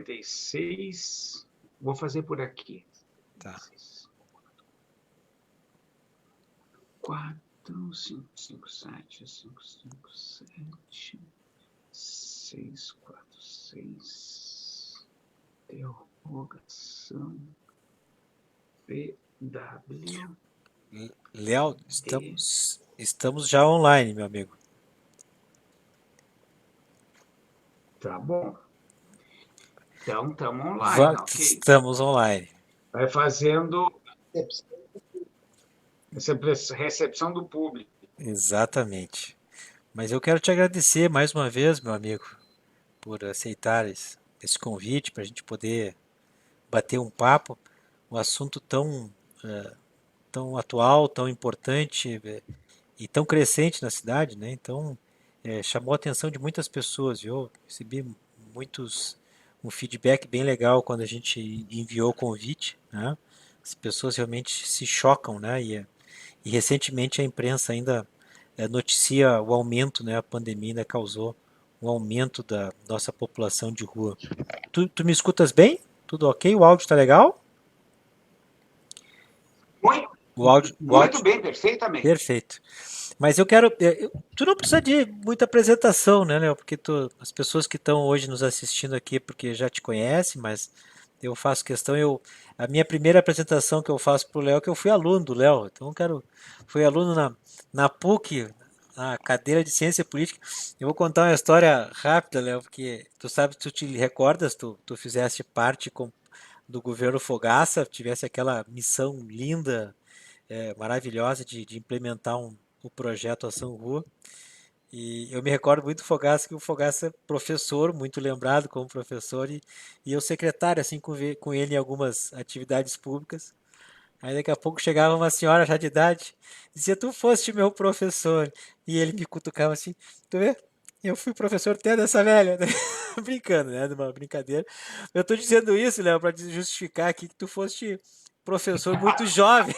56. Vou fazer por aqui. Tá. 4, 5, 5, 7, 5, 5, 7, 6, 4, 6. Interrogação. PW. Léo, estamos já online, meu amigo. Tá bom. Então, estamos online, ok. Estamos online. Vai fazendo recepção do público. Exatamente. Mas eu quero te agradecer mais uma vez, meu amigo, por aceitar esse convite para a gente poder bater um papo, um assunto tão atual, tão importante e tão crescente na cidade, né? Então, chamou a atenção de muitas pessoas, viu? Eu recebi um feedback bem legal quando a gente enviou o convite, né? As pessoas realmente se chocam, né? E recentemente a imprensa ainda noticia o aumento, né? A pandemia ainda causou um aumento da nossa população de rua. Tu me escutas bem? Tudo ok? O áudio está legal? Muito, O áudio, o muito áudio, bem, perfeitamente. perfeito. Mas eu quero. Tu não precisa de muita apresentação, né, Léo? Porque as pessoas que estão hoje nos assistindo aqui, porque já te conhecem, mas eu faço questão. A minha primeira apresentação que eu faço para o Léo é que eu fui aluno do Léo. Então, fui aluno na PUC, na cadeira de Ciência Política. Eu vou contar uma história rápida, Léo, porque tu sabe, tu te recordas, tu fizeste parte do governo Fogaça, tivesse aquela missão linda, maravilhosa de implementar o projeto Ação Rua. E eu me recordo muito do Fogaça, que o Fogaça é professor, muito lembrado como professor, e eu secretário, assim, com ele em algumas atividades públicas. Aí daqui a pouco chegava uma senhora já de idade, dizia, tu foste meu professor. E ele me cutucava assim, tu vê? Eu fui professor até dessa velha, né? Brincando, né? Numa brincadeira. Eu tô dizendo isso, Léo, para justificar aqui que tu foste professor muito jovem,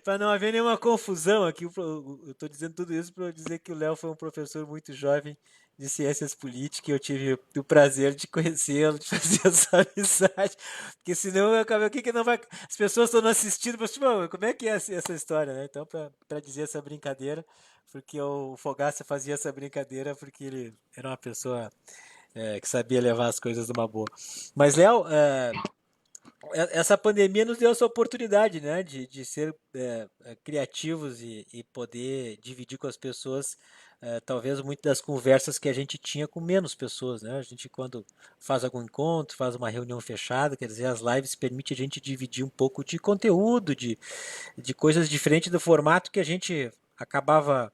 para não haver nenhuma confusão aqui. Eu tô dizendo tudo isso para dizer que o Léo foi um professor muito jovem de ciências políticas e eu tive o prazer de conhecê-lo, de fazer essa amizade, porque senão eu acabei, o que que não vai, as pessoas estão assistindo, mas tipo, como é que é essa história, né? Então, para dizer essa brincadeira, porque o Fogaça fazia essa brincadeira porque ele era uma pessoa que sabia levar as coisas numa boa. Mas, Léo, essa pandemia nos deu essa oportunidade, né, de ser criativos e poder dividir com as pessoas, talvez muitas das conversas que a gente tinha com menos pessoas, né? A gente quando faz algum encontro, faz uma reunião fechada, quer dizer, as lives permitem a gente dividir um pouco de conteúdo, de coisas diferentes do formato que a gente acabava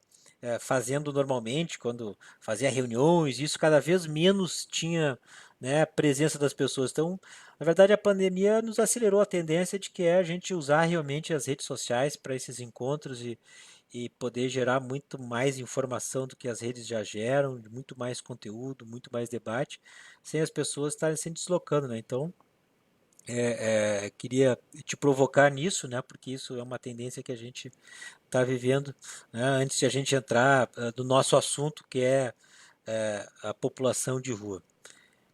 fazendo normalmente, quando fazia reuniões, isso cada vez menos tinha, né, presença das pessoas. Então, na verdade, a pandemia nos acelerou a tendência de que é a gente usar realmente as redes sociais para esses encontros e poder gerar muito mais informação do que as redes já geram, muito mais conteúdo, muito mais debate, sem as pessoas estarem se deslocando, né? Então, queria te provocar nisso, né? Porque isso é uma tendência que a gente está vivendo, né? Antes de a gente entrar do nosso assunto, que é a população de rua.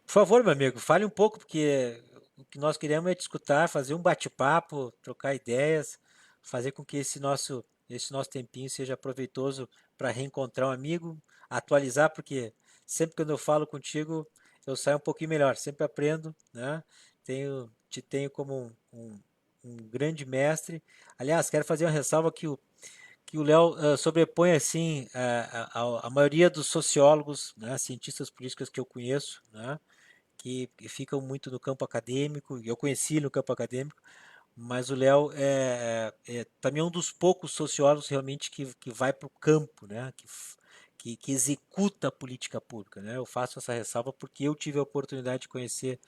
Por favor, meu amigo, fale um pouco, porque o que nós queremos é te escutar, fazer um bate-papo, trocar ideias, fazer com que esse nosso tempinho seja proveitoso para reencontrar um amigo, atualizar, porque sempre quando eu falo contigo, eu saio um pouquinho melhor, sempre aprendo, né? Te tenho como um grande mestre. Aliás, quero fazer uma ressalva que o Léo sobrepõe assim a maioria dos sociólogos, né, cientistas políticos que eu conheço, né, que ficam muito no campo acadêmico. Eu conheci no campo acadêmico, mas o Léo também é um dos poucos sociólogos realmente que vai para o campo, né, que executa a política pública, né? Eu faço essa ressalva porque eu tive a oportunidade de conhecer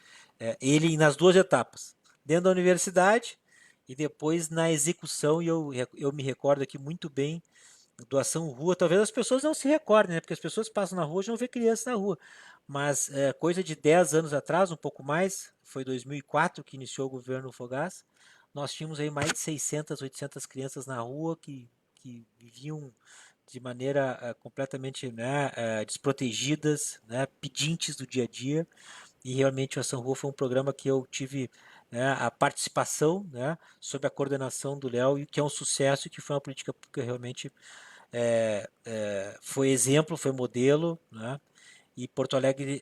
ele nas duas etapas, dentro da universidade e depois na execução, e eu me recordo aqui muito bem doação rua. Talvez as pessoas não se recordem, né? Porque as pessoas passam na rua e não vê criança na rua. Mas coisa de 10 anos atrás, um pouco mais, foi 2004 que iniciou o governo Fogás, nós tínhamos aí mais de 600, 800 crianças na rua que viviam de maneira completamente, né, desprotegidas, né, pedintes do dia a dia. e realmente o Ação Rua foi um programa que eu tive, né, a participação, né, sob a coordenação do Léo, e que é um sucesso, e que foi uma política pública realmente foi exemplo, foi modelo, né? E Porto Alegre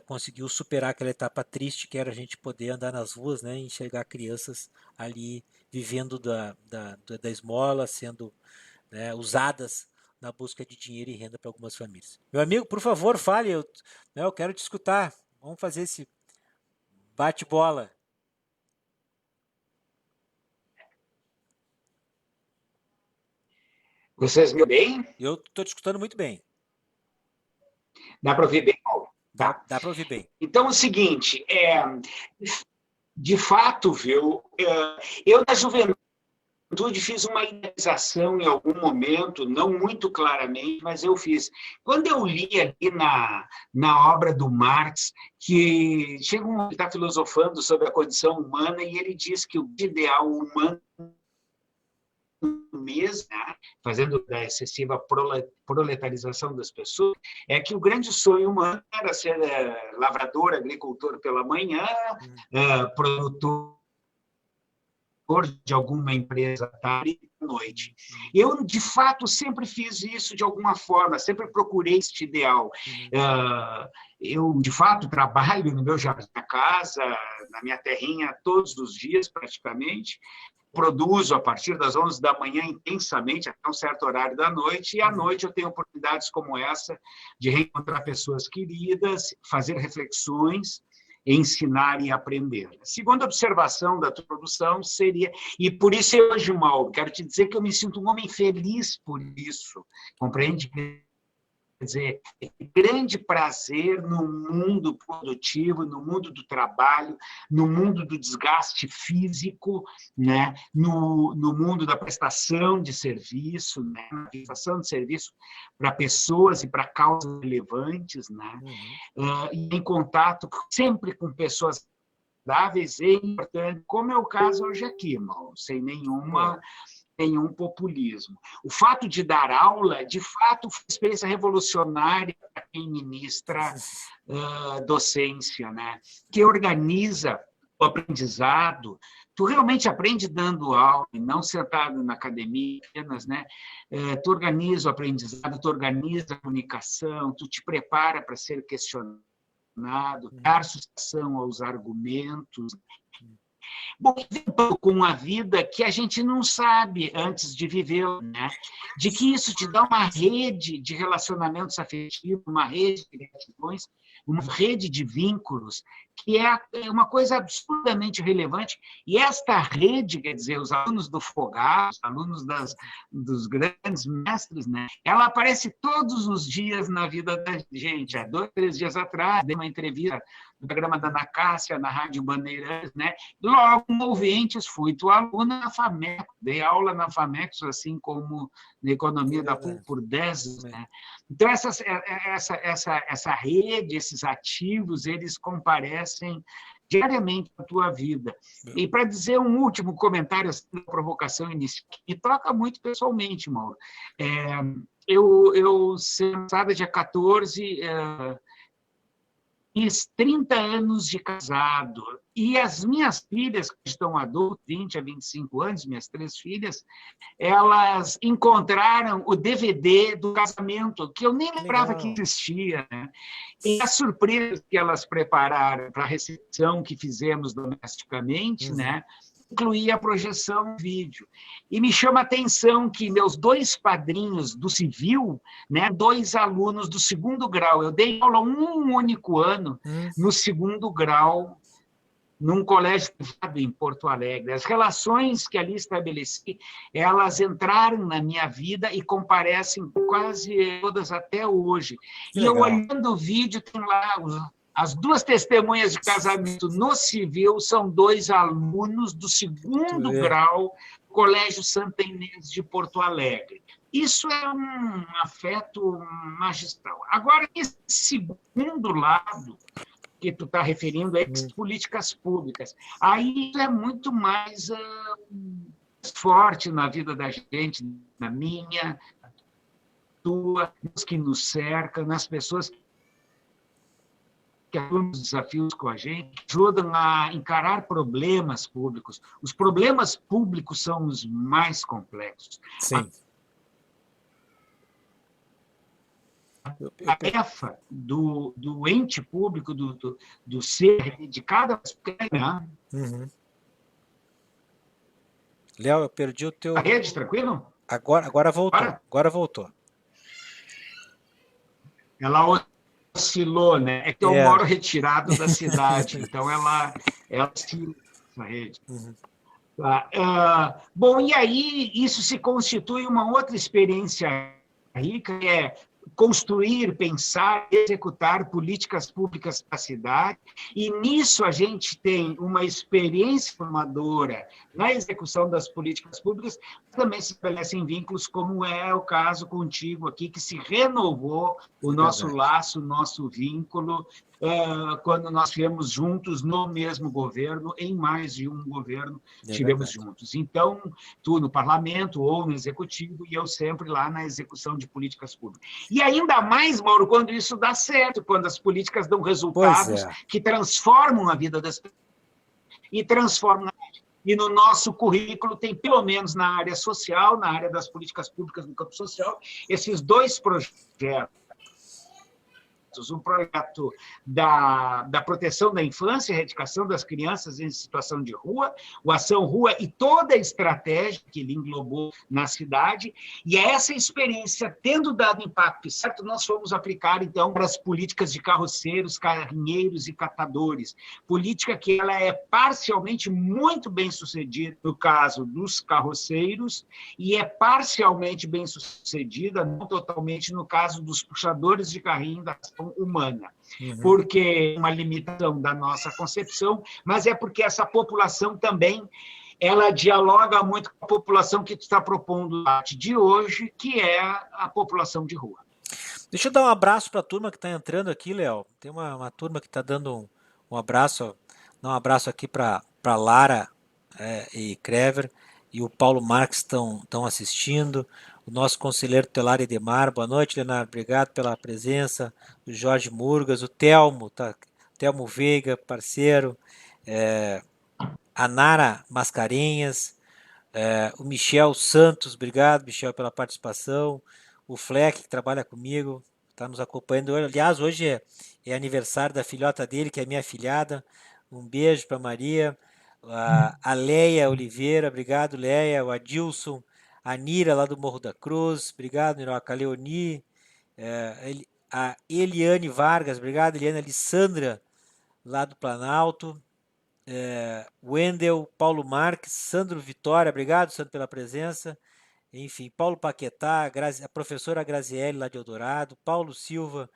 conseguiu superar aquela etapa triste que era a gente poder andar nas ruas, né, e enxergar crianças ali vivendo da esmola, sendo, né, usadas na busca de dinheiro e renda para algumas famílias. Meu amigo, por favor, fale, né, eu quero te escutar. Vamos fazer esse bate-bola. Vocês me ouvem bem? Eu estou te escutando muito bem. Dá para ouvir bem? Tá. Dá para ouvir bem. Então, é o seguinte, de fato, viu, eu na juventude fiz uma idealização em algum momento, não muito claramente, mas eu fiz. Quando eu li ali na obra do Marx, que chega ele está filosofando sobre a condição humana, e ele diz que o ideal humano mesmo, né, fazendo da excessiva proletarização das pessoas, é que o grande sonho humano era ser lavrador, agricultor pela manhã, produtor de alguma empresa à tarde e à noite. Eu, de fato, sempre fiz isso de alguma forma, sempre procurei este ideal. Eu, de fato, trabalho no meu jardim da casa, na minha terrinha, todos os dias, praticamente. Produzo a partir das 11 da manhã intensamente até um certo horário da noite, e à noite eu tenho oportunidades como essa de reencontrar pessoas queridas, fazer reflexões, ensinar e aprender. A segunda observação da tua produção seria, e por isso hoje, Mauro, quero te dizer que eu me sinto um homem feliz por isso, compreende? Quer dizer, grande prazer no mundo produtivo, no mundo do trabalho, no mundo do desgaste físico, né? no mundo da prestação de serviço, né? Na prestação de serviço para pessoas e para causas relevantes, né? E em contato sempre com pessoas saudáveis e importantes, como é o caso hoje aqui, Mauro, sem nenhum populismo. O fato de dar aula, de fato, foi uma experiência revolucionária para quem ministra docência, né? Que organiza o aprendizado. Tu realmente aprende dando aula, e não sentado na academia apenas, né? Tu organiza o aprendizado, tu organiza a comunicação, tu te prepara para ser questionado, dar sustentação aos argumentos. Bom, com uma vida que a gente não sabe antes de viver, né? De que isso te dá uma rede de relacionamentos afetivos, uma rede de gratidões, uma rede de vínculos, que é uma coisa absurdamente relevante. E esta rede, quer dizer, os alunos do Fogá, os alunos dos grandes mestres, né? Ela aparece todos os dias na vida da gente. Há 2, 3 dias atrás, dei uma entrevista no programa da Ana Cássia, na Rádio Bandeirantes, né? Logo, Mouventes, fui tua aluna na FAMECO, dei aula na FAMECO, assim como na economia da PUC por 10 anos, né? Então, essa rede, esses ativos, eles comparecem diariamente na tua vida. E para dizer um último comentário, assim, uma provocação inicial, que me toca muito pessoalmente, Mauro. Eu, semana dia 14, fiz 30 anos de casado, e as minhas filhas, que estão adultas, 20 a 25 anos, minhas 3 filhas, elas encontraram o DVD do casamento, que eu nem lembrava que existia, né? E a surpresa que elas prepararam para a recepção que fizemos domesticamente, né? Incluía a projeção vídeo. E me chama a atenção que meus 2 padrinhos do civil, né, 2 alunos do 2º grau, eu dei aula um único ano no 2º grau, num colégio privado em Porto Alegre. As relações que ali estabeleci, elas entraram na minha vida e comparecem quase todas até hoje. E eu, olhando o vídeo, tem lá as 2 testemunhas de casamento no civil, são 2 alunos do 2º grau, Colégio Santa Inês de Porto Alegre. Isso é um afeto magistral. Agora, esse segundo lado que tu está referindo é as políticas públicas. Aí é muito mais forte na vida da gente, na minha, tua, nos que nos cercam, nas pessoas que atuam nos desafios com a gente, ajudam a encarar problemas públicos. Os problemas públicos são os mais complexos. Sim. A tarefa do ente público, do ser, de cada... Uhum. Léo, eu perdi o teu... A rede, tranquilo? Agora voltou. Para? Agora voltou. Ela oscilou, né? É que eu moro retirado da cidade, então ela oscila essa rede. Uhum. Bom, e aí isso se constitui uma outra experiência rica, que é construir, pensar, executar políticas públicas para a cidade, e nisso a gente tem uma experiência formadora na execução das políticas públicas, também se estabelecem vínculos, como é o caso contigo aqui, que se renovou o nosso laço, o nosso vínculo, quando nós estivemos juntos no mesmo governo, em mais de um governo estivemos juntos. Então, tu no parlamento ou no executivo, e eu sempre lá na execução de políticas públicas. E ainda mais, Mauro, quando isso dá certo, quando as políticas dão resultados que transformam a vida das pessoas e transformam. E no nosso currículo tem, pelo menos na área social, na área das políticas públicas no campo social, esses dois projetos. Um projeto da proteção da infância, erradicação das crianças em situação de rua, o Ação Rua e toda a estratégia que ele englobou na cidade, e essa experiência, tendo dado impacto certo, nós fomos aplicar, então, para as políticas de carroceiros, carrinheiros e catadores, política que ela é parcialmente muito bem sucedida no caso dos carroceiros e é parcialmente bem sucedida, não totalmente, no caso dos puxadores de carrinho da ação humana, porque é uma limitação da nossa concepção, mas é porque essa população também ela dialoga muito com a população que tu está propondo de hoje, que é a população de rua. Deixa eu dar um abraço para a turma que está entrando aqui, Léo. Tem uma turma que está dando um abraço, dar um abraço aqui para Lara e Crever, e o Paulo Marques estão assistindo. O nosso conselheiro tutelar Edemar, boa noite, Leonardo, obrigado pela presença. O Jorge Murgas, o Telmo, Telmo Veiga, parceiro. A Nara Mascarenhas, o Michel Santos, obrigado, Michel, pela participação. O Fleck, que trabalha comigo, está nos acompanhando. Aliás, hoje é aniversário da filhota dele, que é minha afilhada. Um beijo para Maria. A Leia Oliveira, obrigado, Leia. O Adilson, a Nira, lá do Morro da Cruz, obrigado, Niroca. A Leoni, a Eliane Vargas, obrigado, Eliane. Alessandra, lá do Planalto. Wendel, Paulo Marques, Sandro Vitória, obrigado, Sandro, pela presença. Enfim, Paulo Paquetá, a professora Graziele, lá de Eldorado. Paulo Silva,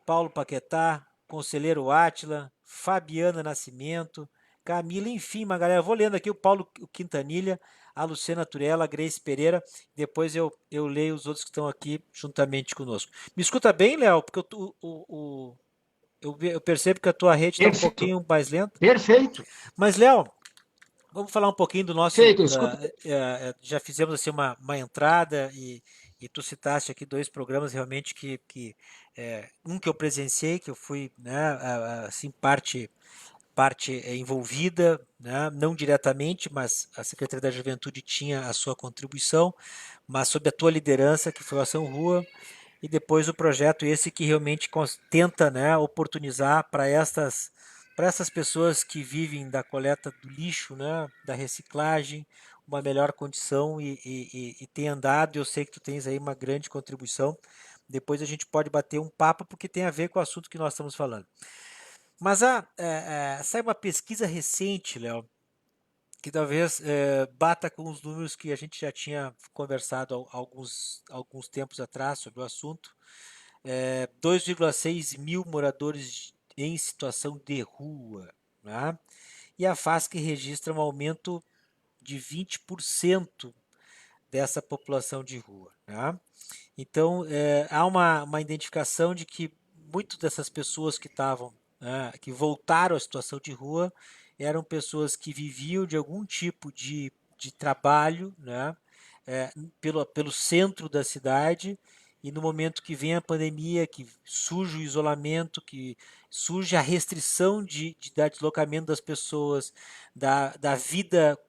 Paulo Paquetá, conselheiro Átila, Fabiana Nascimento, Camila, enfim, uma galera. Vou lendo aqui o Paulo Quintanilha, a Luciana Turella, a Grace Pereira, depois eu leio os outros que estão aqui juntamente conosco. Me escuta bem, Léo? Porque eu percebo que a tua rede está um pouquinho mais lenta. Perfeito. Mas, Léo, vamos falar um pouquinho do nosso... já fizemos assim, uma entrada e tu citaste aqui dois programas realmente um que eu presenciei, que eu fui, né, assim, parte envolvida, né, não diretamente, mas a Secretaria da Juventude tinha a sua contribuição, mas sob a tua liderança, que foi a Ação Rua, e depois o projeto esse que realmente tenta, né, oportunizar para essas pessoas que vivem da coleta do lixo, né, da reciclagem, uma melhor condição e tem andado. Eu sei que tu tens aí uma grande contribuição. Depois a gente pode bater um papo porque tem a ver com o assunto que nós estamos falando. Mas sai uma pesquisa recente, Léo, que talvez bata com os números que a gente já tinha conversado alguns tempos atrás sobre o assunto. 2,6 mil moradores em situação de rua, né? E a FASC registra um aumento de 20% dessa população de rua, né? Então, há uma identificação de que muitas dessas pessoas que estavam, que voltaram à situação de rua, eram pessoas que viviam de algum tipo de trabalho, né, pelo centro da cidade, e no momento que vem a pandemia, que surge o isolamento, que surge a restrição da deslocamento das pessoas, da vida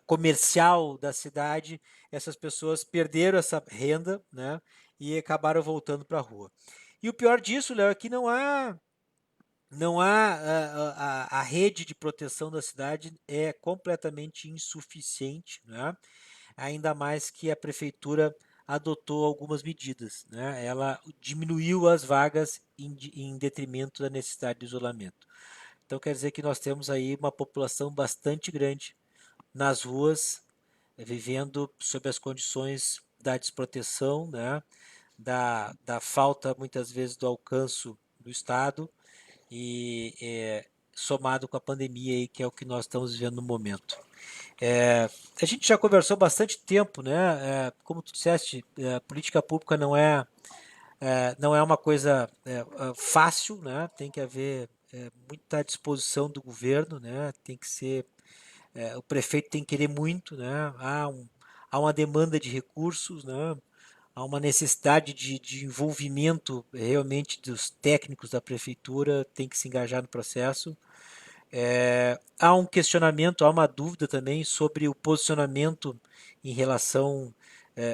comercial da cidade, essas pessoas perderam essa renda, né, e acabaram voltando para a rua. E o pior disso, Léo, é que não há a rede de proteção da cidade é completamente insuficiente, né? Ainda mais que a prefeitura adotou algumas medidas, né? Ela diminuiu as vagas em detrimento da necessidade de isolamento. Então quer dizer que nós temos aí uma população bastante grande nas ruas, vivendo sob as condições da desproteção, né? Da falta muitas vezes do alcance do Estado e somado com a pandemia aí, que é o que nós estamos vivendo no momento. A gente já conversou bastante tempo, né? Como tu disseste, política pública não é uma coisa fácil, né? Tem que haver muita disposição do governo, né? Tem que ser, o prefeito tem que querer muito, né? Há uma demanda de recursos, né? Há uma necessidade de envolvimento realmente dos técnicos da prefeitura, tem que se engajar no processo. Há um questionamento, há uma dúvida também sobre o posicionamento em relação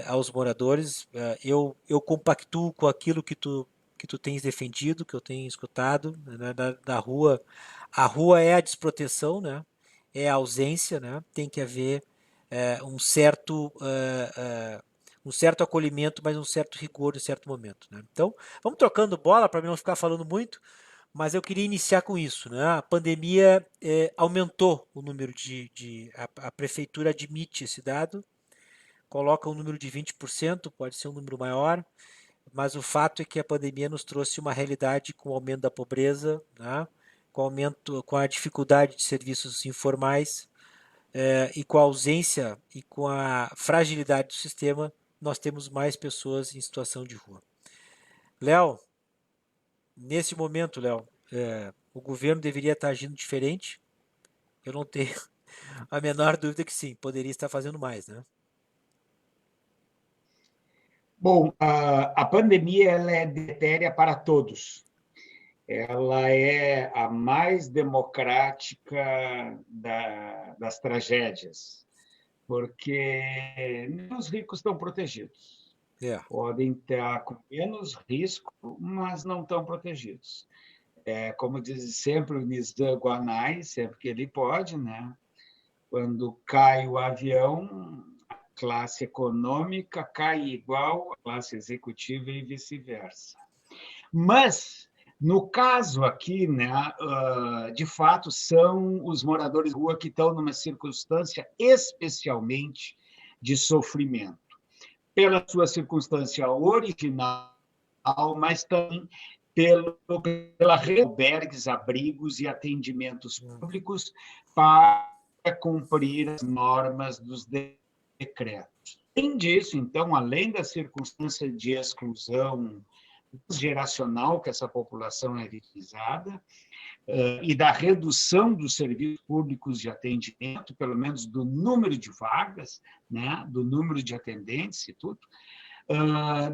aos moradores. Eu compactuo com aquilo que tu tens defendido, que eu tenho escutado, né, da rua. A rua é a desproteção, né? É a ausência, né? Tem que haver um certo acolhimento, mas um certo rigor em certo momento, né? Então, vamos trocando bola para não ficar falando muito, mas eu queria iniciar com isso, né? A pandemia aumentou o número a prefeitura admite esse dado, coloca um número de 20%, pode ser um número maior, mas o fato é que a pandemia nos trouxe uma realidade com o aumento da pobreza, né? Com a dificuldade de serviços informais, e com a ausência e com a fragilidade do sistema, nós temos mais pessoas em situação de rua. Léo, nesse momento, Léo, o governo deveria estar agindo diferente. Eu não tenho a menor dúvida que sim, poderia estar fazendo mais, né? Bom, a pandemia ela é deletéria para todos. Ela é a mais democrática das tragédias, porque os ricos estão protegidos. É. Podem estar com menos risco, mas não estão protegidos. Como diz sempre o Nizam Guanais, sempre que ele pode, né? Quando cai o avião, a classe econômica cai igual à classe executiva e vice-versa. Mas, no caso aqui, né, de fato, são os moradores de rua que estão numa circunstância especialmente de sofrimento, pela sua circunstância original, mas também pela rede de albergues, abrigos e atendimentos públicos para cumprir as normas dos decretos. Além disso, então, além da circunstância de exclusão geracional que essa população é vitimizada, e da redução dos serviços públicos de atendimento, pelo menos do número de vagas, né, do número de atendentes e tudo,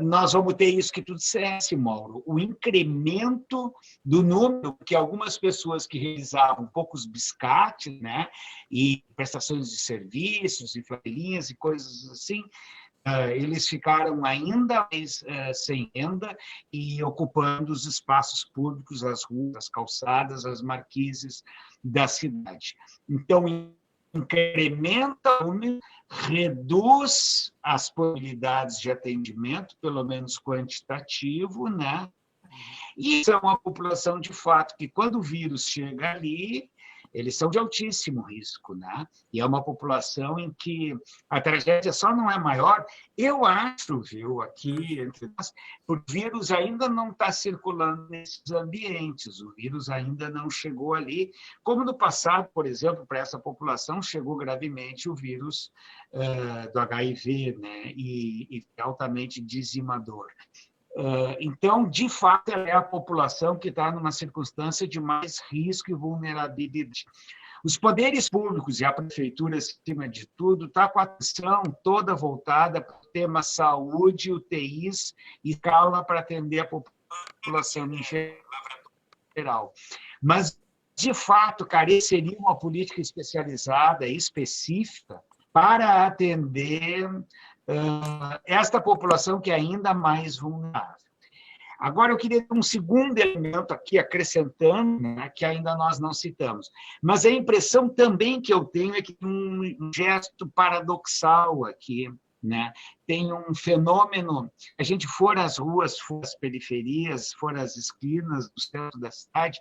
nós vamos ter isso que tu disseste, Mauro, o incremento do número que algumas pessoas que realizavam poucos biscates, né, e prestações de serviços, e flanelinhas e coisas assim, eles ficaram ainda mais sem renda e ocupando os espaços públicos, as ruas, as calçadas, as marquises da cidade. Então, incrementa o número, reduz as possibilidades de atendimento, pelo menos quantitativo, né? E isso é uma população, de fato, que quando o vírus chega ali, eles são de altíssimo risco, né? E é uma população em que a tragédia só não é maior. Eu acho, viu, aqui entre nós, o vírus ainda não está circulando nesses ambientes, o vírus ainda não chegou ali, como no passado, por exemplo, para essa população chegou gravemente o vírus do HIV, né? E altamente dizimador. Então, de fato, é a população que está numa circunstância de mais risco e vulnerabilidade. Os poderes públicos e a prefeitura, acima de tudo, está com a atenção toda voltada para o tema saúde, UTIs e escala para atender a população em geral. Mas, de fato, careceria uma política especializada e específica para atender esta população que é ainda mais vulnerável. Agora, eu queria ter um segundo elemento aqui, acrescentando, né, que ainda nós não citamos. Mas a impressão também que eu tenho é que tem um gesto paradoxal aqui, né? Tem um fenômeno, a gente for às ruas, for às periferias, for às esquinas do centro da cidade,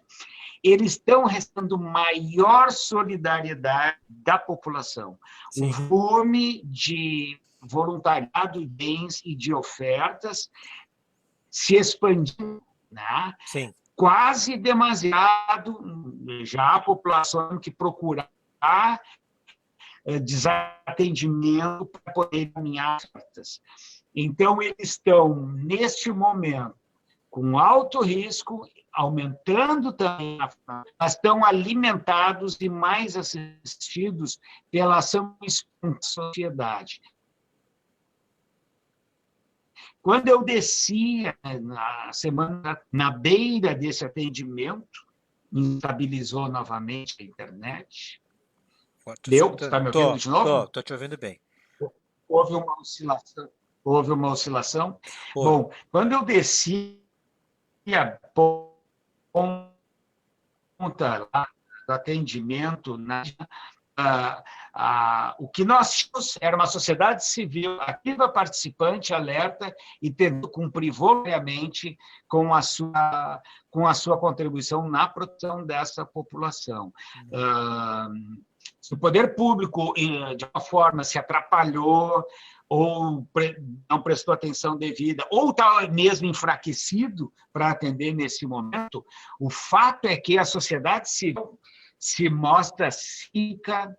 eles estão recebendo maior solidariedade da população. Sim. O volume de voluntariado de bens e de ofertas se expandiu, né? Sim. Quase demasiado, já a população que procurar desatendimento para poder caminhar certas. Então, eles estão, neste momento, com alto risco, aumentando também, mas estão alimentados e mais assistidos pela ação da sociedade. Quando eu descia na semana, na beira desse atendimento, instabilizou novamente a internet. Deu? Está me ouvindo de novo? Estou te ouvindo bem. Houve uma oscilação. Houve uma oscilação. Bom, quando eu descia ponta lá do atendimento, o que nós tínhamos era uma sociedade civil ativa, participante, alerta e tentando cumprir voluntariamente com a sua contribuição na proteção dessa população. Se o poder público, de uma forma, se atrapalhou ou não prestou atenção devida, ou está mesmo enfraquecido para atender nesse momento, o fato é que a sociedade civil se mostra cívica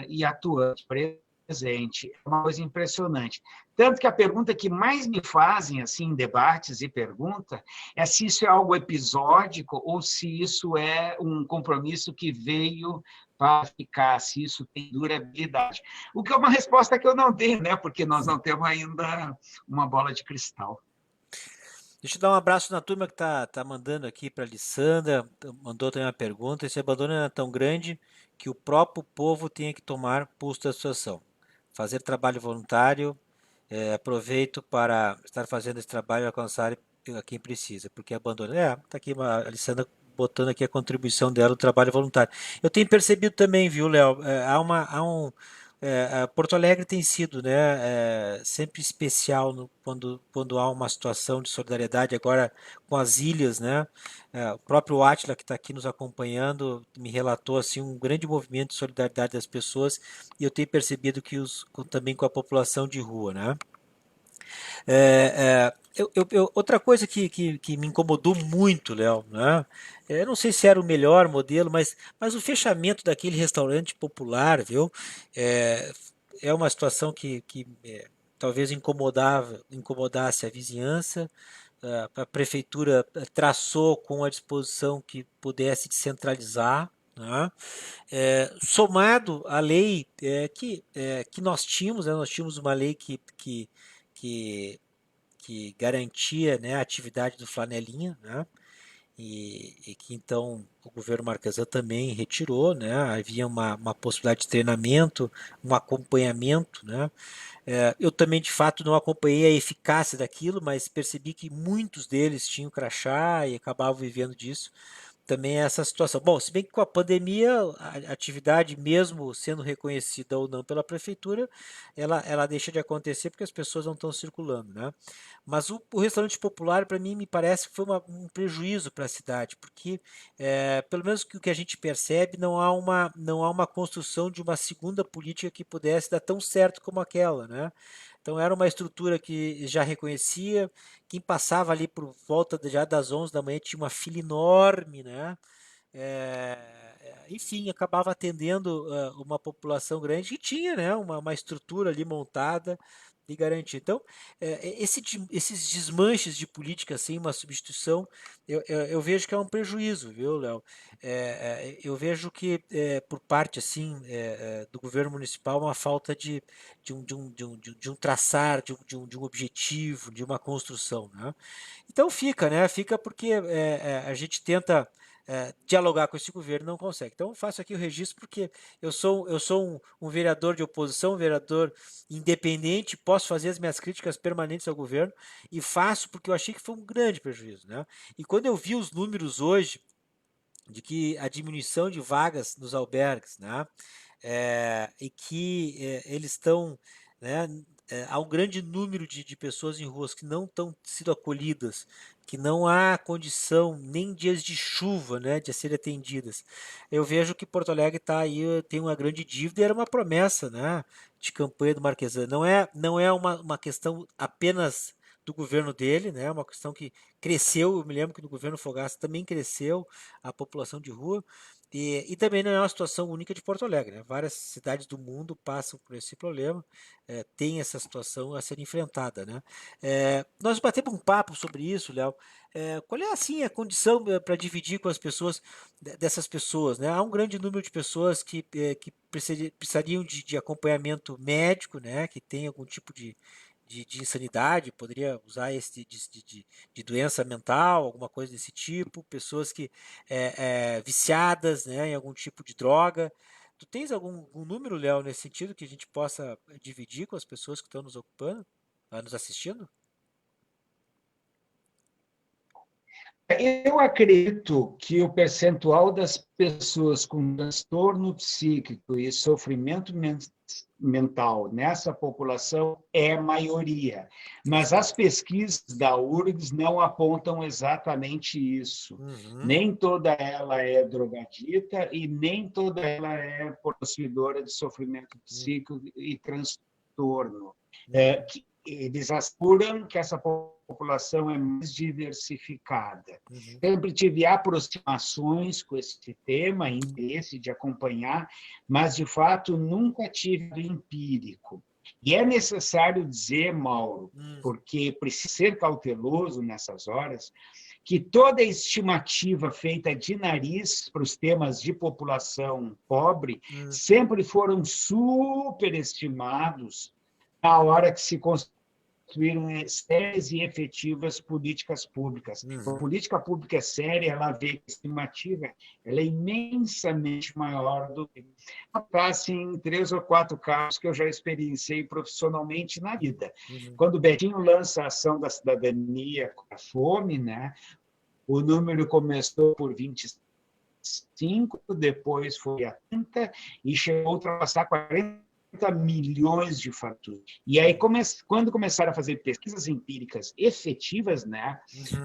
e atuante, presente. É uma coisa impressionante. Tanto que a pergunta que mais me fazem assim, em debates e pergunta é se isso é algo episódico ou se isso é um compromisso que veio para ficar, se isso tem durabilidade. O que é uma resposta que eu não tenho, né? Porque nós não temos ainda uma bola de cristal. Deixa eu dar um abraço na turma que tá mandando aqui para a Lissandra, mandou também uma pergunta. Esse abandono é tão grande que o próprio povo tem que tomar pulso da situação. Fazer trabalho voluntário, aproveito para estar fazendo esse trabalho e alcançar a quem precisa, porque abandono. Tá aqui a Lissandra botando aqui a contribuição dela do trabalho voluntário. Eu tenho percebido também, viu, Léo, Porto Alegre tem sido, né, sempre especial quando há uma situação de solidariedade, agora com as ilhas, né? O próprio Átila, que está aqui nos acompanhando, me relatou assim, um grande movimento de solidariedade das pessoas, e eu tenho percebido que também com a população de rua, né? Outra coisa que me incomodou muito, Léo, né? Eu não sei se era o melhor modelo, mas o fechamento daquele restaurante popular, viu? É, é uma situação que talvez incomodasse a vizinhança. A prefeitura traçou com a disposição que pudesse descentralizar, né? Somado à lei que nós tínhamos, né? Nós tínhamos uma lei que, que garantia, né, a atividade do Flanelinha, né? E que então o governo Marquesan também retirou, né? Havia uma possibilidade de treinamento, um acompanhamento, né? Eu também de fato não acompanhei a eficácia daquilo, mas percebi que muitos deles tinham crachá e acabavam vivendo disso. Também é essa situação. Bom, se bem que com a pandemia, a atividade, mesmo sendo reconhecida ou não pela prefeitura, ela deixa de acontecer porque as pessoas não estão circulando, né? Mas o restaurante popular, para mim, me parece que foi um prejuízo para a cidade, porque, pelo menos o que a gente percebe, não há uma construção de uma segunda política que pudesse dar tão certo como aquela, né? Então era uma estrutura que já reconhecia, quem passava ali por volta já das 11 da manhã tinha uma fila enorme, né? Enfim, acabava atendendo uma população grande e tinha, né, uma estrutura ali montada e garantir. Então, esses desmanches de política, assim, uma substituição, eu vejo que é um prejuízo, viu, Léo? Eu vejo que, por parte, assim, do governo municipal, uma falta de um traçar, de um objetivo, de uma construção, né? Então fica, né? Fica porque a gente tenta dialogar com esse governo e não consegue. Então eu faço aqui o registro porque eu sou um vereador de oposição, um vereador independente, posso fazer as minhas críticas permanentes ao governo e faço porque eu achei que foi um grande prejuízo, né? E quando eu vi os números hoje de que a diminuição de vagas nos albergues, né? E que eles estão, né, há um grande número de pessoas em ruas que não estão sendo acolhidas, que não há condição nem em dias de chuva, né, de serem atendidas. Eu vejo que Porto Alegre está aí, tem uma grande dívida e era uma promessa, né, de campanha do Marquesan. Não é uma questão apenas do governo dele, né? Uma questão que cresceu. Eu me lembro que no governo Fogaça também cresceu a população de rua. E também não é uma situação única de Porto Alegre, né? Várias cidades do mundo passam por esse problema, tem essa situação a ser enfrentada, né? Nós batemos um papo sobre isso, Léo. Qual é assim a condição para dividir com as pessoas dessas pessoas, né? Há um grande número de pessoas que precisariam de acompanhamento médico, né? Que tem algum tipo de insanidade, poderia usar esse de doença mental, alguma coisa desse tipo, pessoas que viciadas, né, em algum tipo de droga. Tu tens algum número, Léo, nesse sentido que a gente possa dividir com as pessoas que estão nos ocupando, nos assistindo? Eu acredito que o percentual das pessoas com transtorno psíquico e sofrimento mental nessa população é maioria, mas as pesquisas da URGS não apontam exatamente isso. Uhum. Nem toda ela é drogadita e nem toda ela é possuidora de sofrimento psíquico e transtorno. Uhum. Eles apuram que essa população é mais diversificada. Uhum. Sempre tive aproximações com esse tema, interesse de acompanhar, mas, de fato, nunca tive empírico. E é necessário dizer, Mauro, porque precisa ser cauteloso nessas horas, que toda estimativa feita de nariz para os temas de população pobre sempre foram superestimados na hora que se construíram sérias e efetivas políticas públicas. A política pública séria, ela vê que a estimativa ela é imensamente maior do que em 3 ou 4 casos que eu já experienciei profissionalmente na vida. Quando o Betinho lança a ação da cidadania com a fome, né, o número começou por 25, depois foi a 30 e chegou a ultrapassar 40 milhões de faturas. E aí, quando começaram a fazer pesquisas empíricas efetivas, né,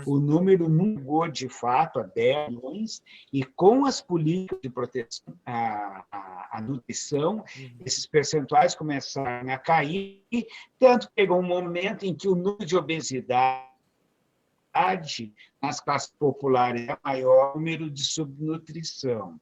o número não chegou de fato a 10 milhões, e com as políticas de proteção à nutrição, esses percentuais começaram a cair, tanto que pegou um momento em que o número de obesidade nas classes populares é maior, o número de subnutrição.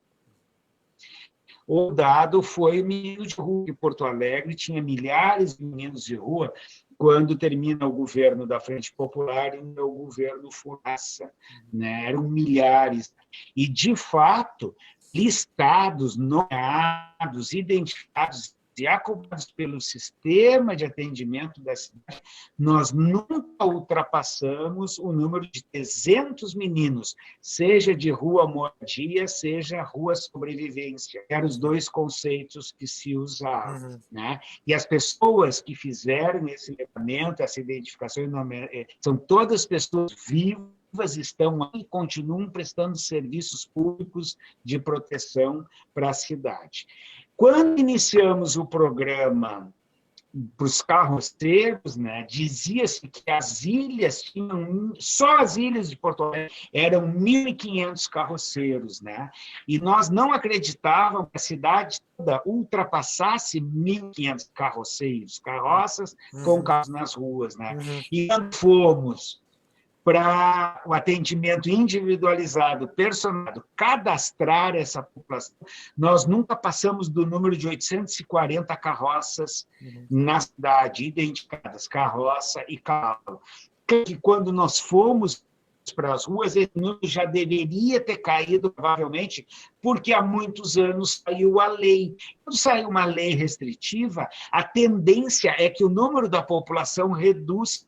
O dado foi o menino de rua de Porto Alegre, tinha milhares de meninos de rua quando termina o governo da Frente Popular e o governo Fogaça, né? Eram milhares. E, de fato, listados, nomeados, identificados e acompanhados pelo sistema de atendimento da cidade, nós nunca ultrapassamos o número de 300 meninos, seja de rua moradia, seja rua sobrevivência. Eram os dois conceitos que se usavam. Né? E as pessoas que fizeram esse levantamento, essa identificação, são todas pessoas vivas, estão aí e continuam prestando serviços públicos de proteção para a cidade. Quando iniciamos o programa para os carroceiros, né, dizia-se que as ilhas tinham, só as ilhas de Porto Alegre eram 1.500 carroceiros, né? E nós não acreditávamos que a cidade toda ultrapassasse 1.500 carroceiros, carroças com carros nas ruas, né? E quando fomos para o atendimento individualizado, personalizado, cadastrar essa população. Nós nunca passamos do número de 840 carroças na cidade, identificadas, carroça e cavalo. Que quando nós fomos para as ruas, esse número já deveria ter caído, provavelmente, porque há muitos anos saiu a lei. Quando saiu uma lei restritiva, a tendência é que o número da população reduz,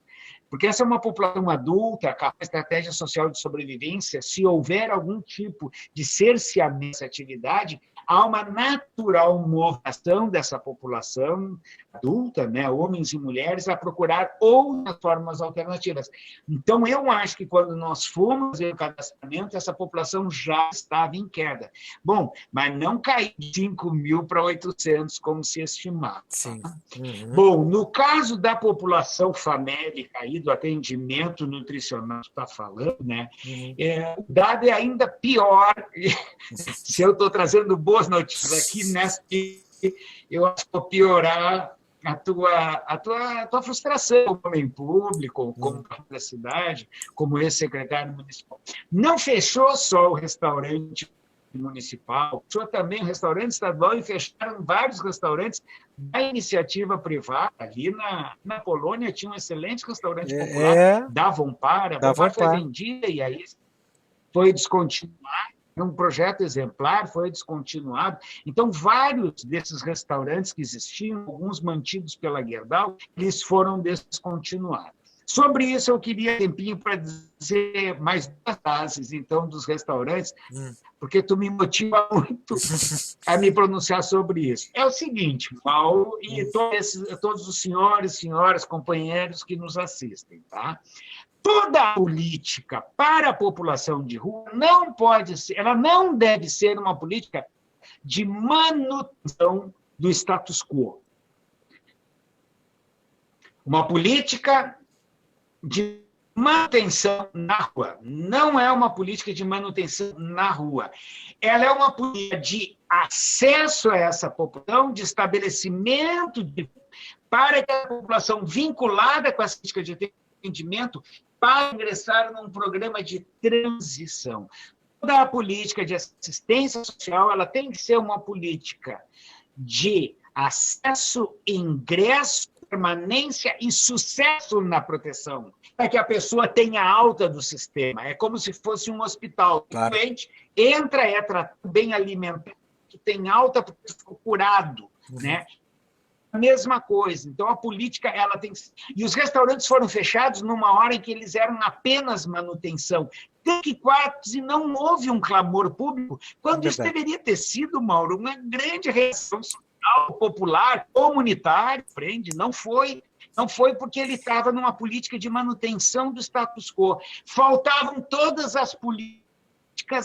porque essa é uma população adulta, com a estratégia social de sobrevivência, se houver algum tipo de cerceamento dessa atividade, há uma natural movimentação dessa população adulta, né, homens e mulheres, a procurar outras formas alternativas. Então, eu acho que quando nós fomos fazer o cadastramento, essa população já estava em queda. Bom, mas não caiu de 5 mil para 800, como se estimava. Sim. Bom, no caso da população famélica aí, do atendimento nutricional que está falando, né, o dado é ainda pior. Se eu estou trazendo boas notícias aqui, nessa, eu acho que vou piorar a tua frustração como homem público, como da cidade, como ex-secretário municipal. Não fechou só o restaurante municipal, fechou também o restaurante estadual e fecharam vários restaurantes da iniciativa privada. Ali na Polônia tinha um excelente restaurante popular, da Vompar. A Vompar foi vendida e aí foi descontinuado. Um projeto exemplar, foi descontinuado. Então, vários desses restaurantes que existiam, alguns mantidos pela Gerdau, eles foram descontinuados. Sobre isso, eu queria tempinho para dizer mais duas frases, então, dos restaurantes, porque tu me motiva muito a me pronunciar sobre isso. É o seguinte, Paulo, e todos os senhores, senhoras, companheiros que nos assistem, tá? Toda a política para a população de rua não pode ser, ela não deve ser uma política de manutenção do status quo. Uma política de manutenção na rua. Não é uma política de manutenção na rua. Ela é uma política de acesso a essa população, de estabelecimento para que a população vinculada com essa política de atendimento para ingressar num programa de transição. Toda a política de assistência social ela tem que ser uma política de acesso, ingresso, permanência e sucesso na proteção, para que a pessoa tenha alta do sistema. É como se fosse um hospital. Claro. O doente entra, é tratado, bem alimentado, tem alta porque ficou curado, né? A mesma coisa. Então, a política, ela tem... E os restaurantes foram fechados numa hora em que eles eram apenas manutenção. Quartos e não houve um clamor público, quando isso deveria ter sido, Mauro, uma grande reação social, popular, comunitária, frente, não foi. Não foi porque ele estava numa política de manutenção do status quo. Faltavam todas as políticas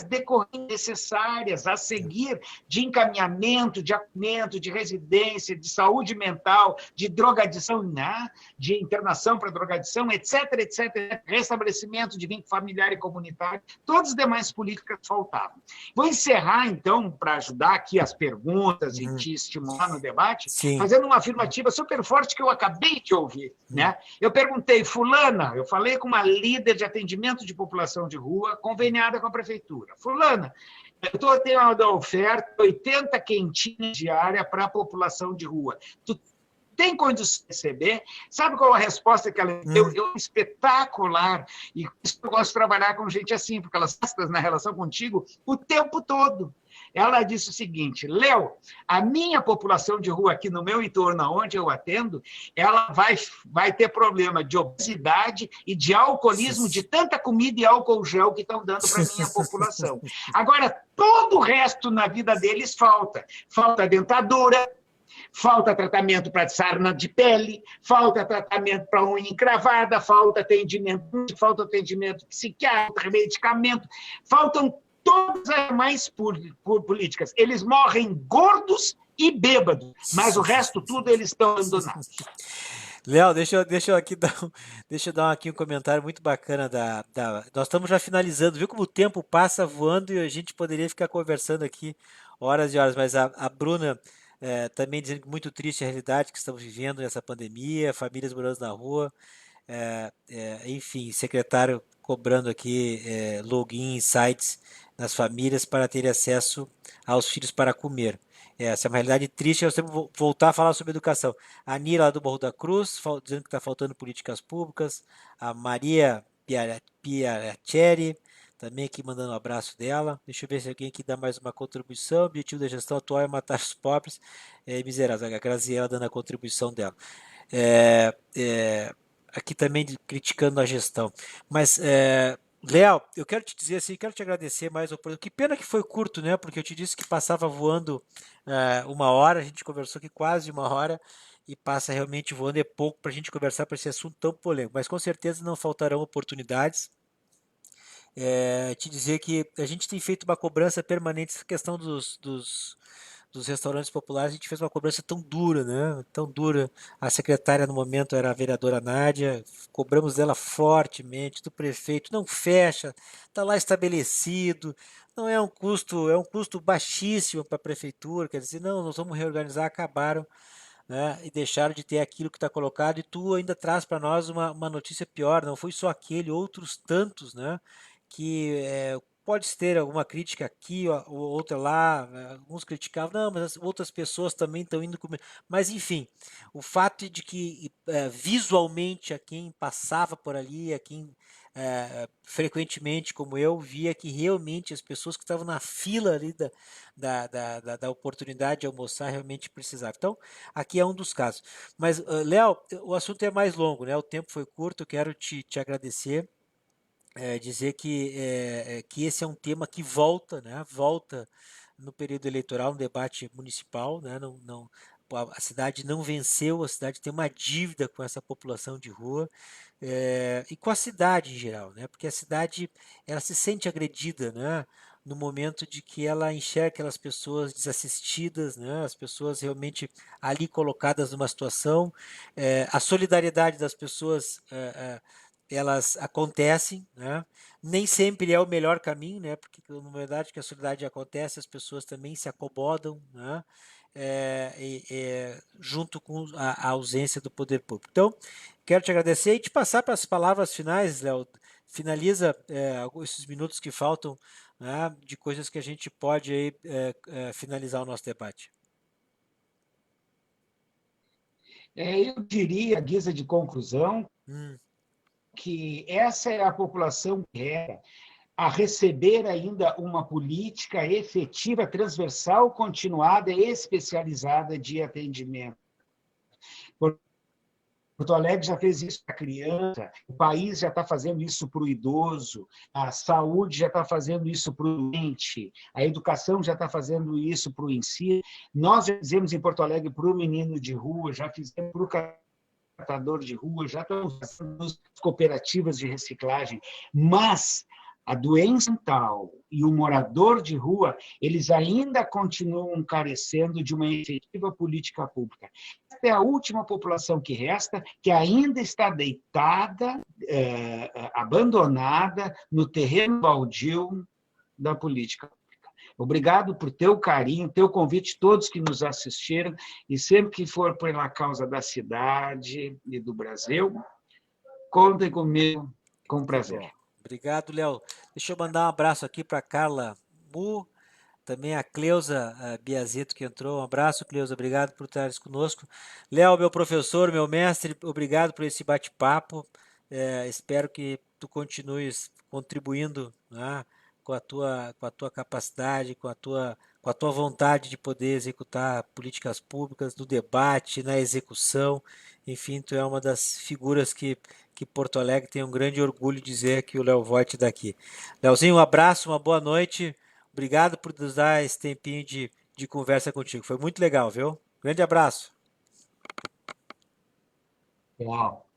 decorrentes necessárias a seguir de encaminhamento, de acolhimento, de residência, de saúde mental, de drogadição, né? De internação para drogadição, etc., etc., restabelecimento de vínculo familiar e comunitário, todas as demais políticas faltavam. Vou encerrar, então, para ajudar aqui as perguntas e te estimular no debate, fazendo uma afirmativa super forte que eu acabei de ouvir, né? Eu perguntei, fulana, eu falei com uma líder de atendimento de população de rua, conveniada com a prefeitura. Fulana, eu estou tendo uma oferta, 80 quentinhas diárias para a população de rua. Tu tem condição de receber? Sabe qual a resposta que ela deu? Espetacular. E eu gosto de trabalhar com gente assim, porque elas estão na relação contigo o tempo todo. Ela disse o seguinte, Léo, a minha população de rua aqui no meu entorno, onde eu atendo, ela vai ter problema de obesidade e de alcoolismo, de tanta comida e álcool gel que estão dando para a minha população. Agora, todo o resto na vida deles falta. Falta dentadura, falta tratamento para sarna de pele, falta tratamento para unha encravada, falta atendimento psiquiátrico, medicamento, faltam todas as demais políticas. Eles morrem gordos e bêbados, mas o resto tudo eles estão abandonados. Léo, deixa eu aqui dar aqui um comentário muito bacana nós estamos já finalizando, viu como o tempo passa voando e a gente poderia ficar conversando aqui horas e horas, mas a Bruna também dizendo que muito triste a realidade que estamos vivendo nessa pandemia, famílias morando na rua. enfim, secretário cobrando aqui login em sites nas famílias para ter acesso aos filhos para comer. Essa é uma realidade triste. Eu sempre vou voltar a falar sobre educação. A Nira lá do Morro da Cruz, dizendo que está faltando políticas públicas. A Maria Piaceri, também aqui mandando um abraço dela. Deixa eu ver se alguém aqui dá mais uma contribuição. O objetivo da gestão atual é matar os pobres miseráveis. A Graziela dando a contribuição dela. É, é, aqui também criticando a gestão. Mas, Léo, eu quero te dizer assim, quero te agradecer mais o programa. Que pena que foi curto, né? Porque eu te disse que passava voando 1 hora, a gente conversou aqui quase 1 hora, e passa realmente voando, é pouco para a gente conversar para esse assunto tão polêmico. Mas com certeza não faltarão oportunidades. Te dizer que a gente tem feito uma cobrança permanente essa questão dos restaurantes populares. A gente fez uma cobrança tão dura, né? Tão dura. A secretária no momento era a vereadora Nádia, cobramos dela fortemente, do prefeito, não fecha, está lá estabelecido, não é um custo, é um custo baixíssimo para a prefeitura, quer dizer, não, nós vamos reorganizar, acabaram, né, e deixaram de ter aquilo que está colocado, e tu ainda traz para nós uma notícia pior, não foi só aquele, outros tantos, né, que pode ter alguma crítica aqui ou outra lá, alguns criticavam, não, mas as outras pessoas também estão indo comer, mas enfim, o fato de que visualmente a quem passava por ali, a quem frequentemente como eu, via que realmente as pessoas que estavam na fila ali da oportunidade de almoçar realmente precisavam. Então, aqui é um dos casos. Mas, Léo, o assunto é mais longo, né? O tempo foi curto, eu quero te agradecer, dizer que esse é um tema que volta, né? Volta no período eleitoral, no debate municipal, né? Não, a cidade não venceu, a cidade tem uma dívida com essa população de rua, e com a cidade em geral, né? Porque a cidade ela se sente agredida, né? No momento de que ela enxerga aquelas pessoas desassistidas, né? As pessoas realmente ali colocadas numa situação, a solidariedade das pessoas, elas acontecem, né? Nem sempre é o melhor caminho, né? Porque na verdade que a solidariedade acontece, as pessoas também se acomodam, né? Junto com a ausência do poder público. Então, quero te agradecer e te passar para as palavras finais, Léo. Finaliza esses minutos que faltam, né, de coisas que a gente pode aí, finalizar o nosso debate. Eu diria, à guisa de conclusão, Hum, que essa é a população que é a receber ainda uma política efetiva, transversal, continuada e especializada de atendimento. Porto Alegre já fez isso para a criança, o país já está fazendo isso para o idoso, a saúde já está fazendo isso para o doente, a educação já está fazendo isso para o ensino. Nós já fizemos em Porto Alegre para o menino de rua, já fizemos para o catador de rua, já estamos fazendo cooperativas de reciclagem, mas a doença mental e o morador de rua, eles ainda continuam carecendo de uma efetiva política pública. Esta é a última população que resta, que ainda está deitada, abandonada no terreno baldio da política. Obrigado por teu carinho, teu convite, todos que nos assistiram, e sempre que for pela causa da cidade e do Brasil, contem comigo com tá prazer. bom. Obrigado, Léo. Deixa eu mandar um abraço aqui para Carla Mu, também a Cleusa Biazeto que entrou. Um abraço, Cleusa. Obrigado por estares conosco. Léo, meu professor, meu mestre, obrigado por esse bate-papo. Espero que tu continues contribuindo, né, com a tua capacidade, com a tua vontade de poder executar políticas públicas no debate, na execução. Enfim, tu é uma das figuras que Porto Alegre tem um grande orgulho de dizer que o Léo Voigt daqui. Léozinho, um abraço, uma boa noite. Obrigado por nos dar esse tempinho de conversa contigo. Foi muito legal, viu? Grande abraço. Uau.